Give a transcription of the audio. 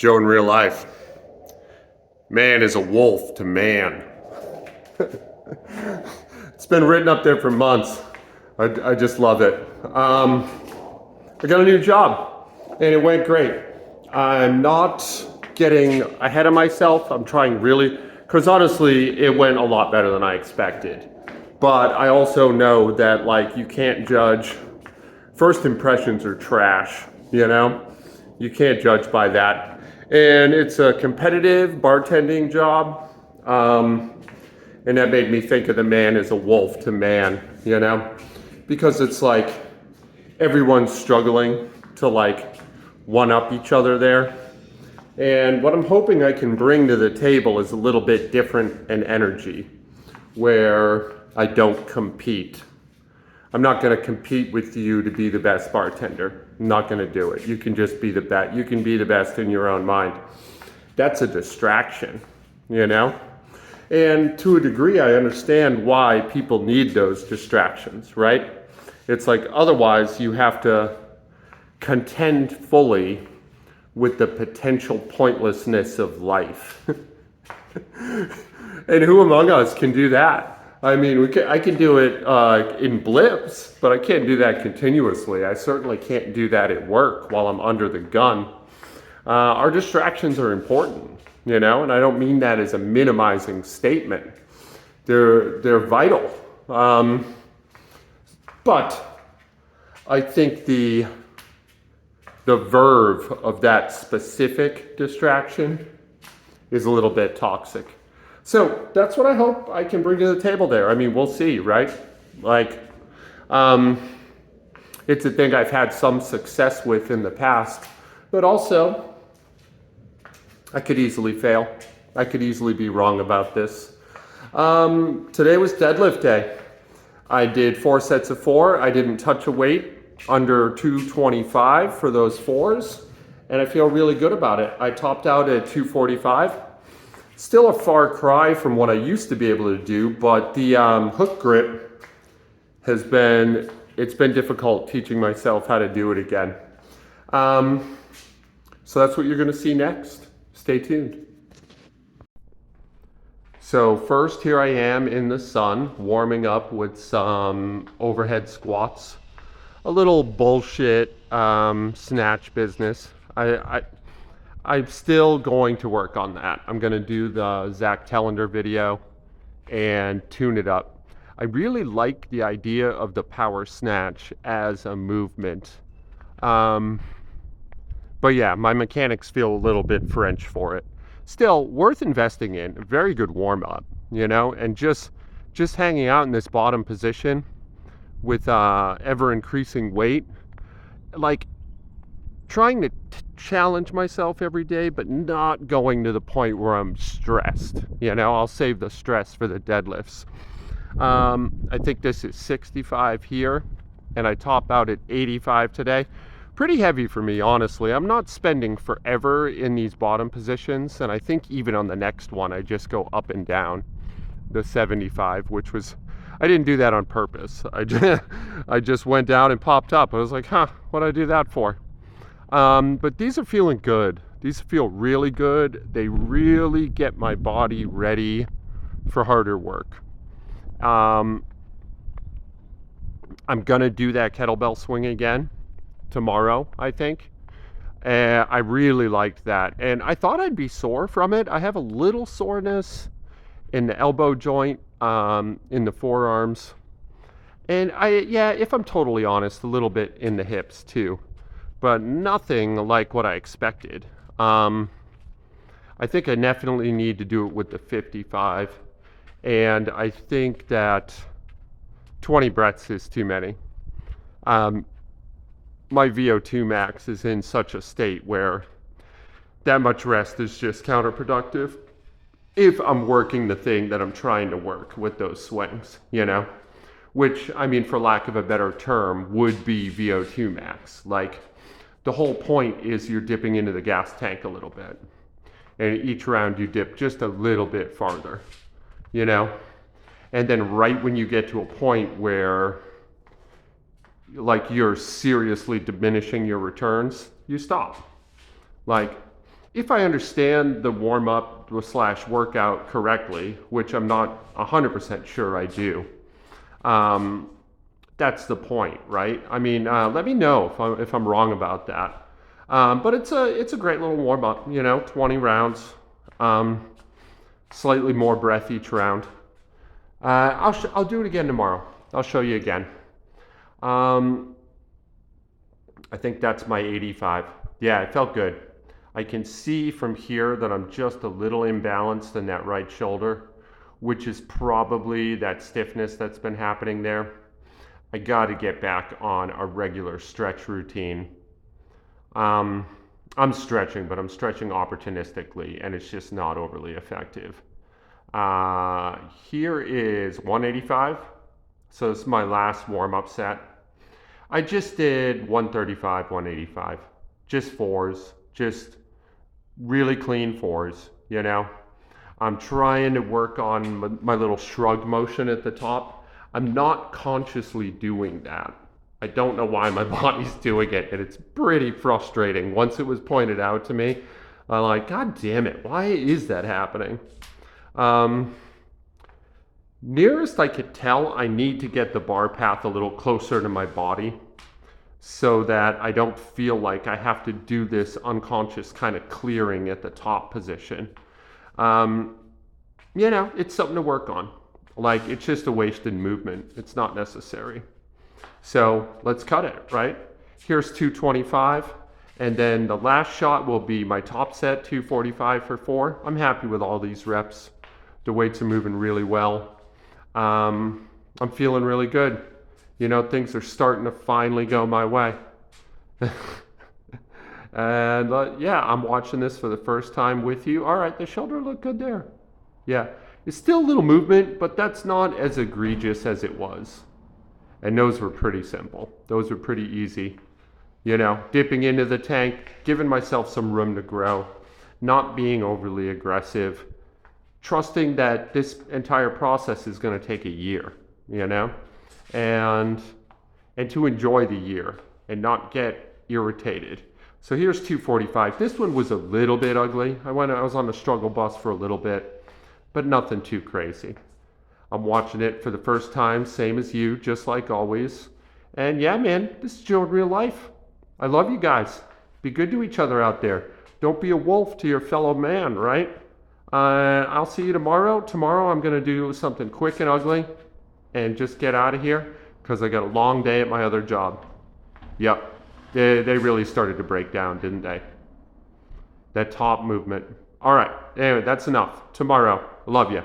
Joe in real life. Man is a wolf to man. It's been written up there for months. I just love it. I got a new job and it went great. I'm not getting ahead of myself. I'm trying really, because honestly, it went a lot better than I expected. But I also know that like you can't judge. First impressions are trash, you know? You can't judge by that. And it's a competitive bartending job. And that made me think of the man as a wolf to man, you know? Because it's like everyone's struggling to like one up each other there. And what I'm hoping I can bring to the table is a little bit different an energy where I don't compete. I'm not going to compete with you to be the best bartender. I'm not going to do it. You can just be the best. You can be the best in your own mind. That's a distraction, you know? And to a degree, I understand why people need those distractions, right? It's like otherwise you have to contend fully with the potential pointlessness of life. And who among us can do that? I mean, I can do it in blips, but I can't do that continuously. I certainly can't do that at work while I'm under the gun. Our distractions are important, you know, and I don't mean that as a minimizing statement. They're vital. But I think the verve of that specific distraction is a little bit toxic. So that's what I hope I can bring to the table there. I mean, we'll see, right? Like, it's a thing I've had some success with in the past, but also I could easily fail. I could easily be wrong about this. Today was deadlift day. I did 4 sets of 4. I didn't touch a weight under 225 for those 4s, and I feel really good about it. I topped out at 245. Still a far cry from what I used to be able to do, but the hook grip it's been difficult teaching myself how to do it again. So that's what you're gonna see next. Stay tuned. So first, here I am in the sun, warming up with some overhead squats. A little bullshit snatch business. I'm still going to work on that. I'm going to do the Zach Tellender video and tune it up. I really like the idea of the power snatch as a movement. But yeah, my mechanics feel a little bit French for it. Still, worth investing in. A very good warm-up, you know? And just hanging out in this bottom position with ever-increasing weight. Like, trying to challenge myself every day, but not going to the point where I'm stressed. You know, I'll save the stress for the deadlifts. I think this is 65 here, and I top out at 85 today. Pretty heavy for me, honestly. I'm not spending forever in these bottom positions, and I think even on the next one, I just go up and down the 75, which was, I didn't do that on purpose. I just went down and popped up. I was like, what'd I do that for? But these are feeling good. These feel really good. They really get my body ready for harder work. I'm gonna do that kettlebell swing again tomorrow, I think. I really liked that. And I thought I'd be sore from it. I have a little soreness in the elbow joint, in the forearms. And if I'm totally honest, a little bit in the hips too. But nothing like what I expected. I think I definitely need to do it with the 55. And I think that 20 breaths is too many. My VO2 max is in such a state where that much rest is just counterproductive if I'm working the thing that I'm trying to work with those swings, you know? Which, I mean, for lack of a better term, would be VO2 max. Like, the whole point is you're dipping into the gas tank a little bit. And each round you dip just a little bit farther, you know? And then right when you get to a point where like you're seriously diminishing your returns, you stop. Like, if I understand the warm up slash workout correctly, which I'm not 100% sure I do, um, that's the point, right? I mean, let me know if I'm wrong about that. But it's a great little warm up, 20 rounds, um, slightly more breath each round. I'll do it again tomorrow. I'll show you again. Um, I think that's my 85. Yeah, it felt good. I can see from here that I'm just a little imbalanced in that right shoulder, which is probably that stiffness that's been happening there. I got to get back on a regular stretch routine. Um, I'm stretching, but I'm stretching opportunistically, and it's just not overly effective. Here is 185. So this is my last warm up set. I just did 135, 185. Just fours, just really clean fours, I'm trying to work on my little shrug motion at the top. I'm not consciously doing that. I don't know why my body's doing it, and it's pretty frustrating. Once it was pointed out to me, I'm like, God damn it, why is that happening? Um, Nearest I could tell, I need to get the bar path a little closer to my body so that I don't feel like I have to do this unconscious kind of clearing at the top position. Um, it's something to work on. Like, it's just a wasted movement. It's not necessary. So let's cut it, right? Here's 225. And then the last shot will be my top set, 245 for 4. I'm happy with all these reps. The weights are moving really well. I'm feeling really good. Things are starting to finally go my way. And yeah, I'm watching this for the first time with you. All right, the shoulder looked good there. Yeah, it's still a little movement, but that's not as egregious as it was. And those were pretty simple. Those were pretty easy. Dipping into the tank, giving myself some room to grow, not being overly aggressive, trusting that this entire process is going to take a year, and to enjoy the year and not get irritated. So here's 245. This one was a little bit ugly. I was on the struggle bus for a little bit, but nothing too crazy. I'm watching it for the first time, same as you, just like always. And yeah, man, this is Joe in real life. I love you guys. Be good to each other out there. Don't be a wolf to your fellow man, right? I'll see you tomorrow. Tomorrow I'm going to do something quick and ugly and just get out of here because I got a long day at my other job. Yep. They really started to break down, didn't they? That top movement. All right. Anyway, that's enough. Tomorrow. Love you.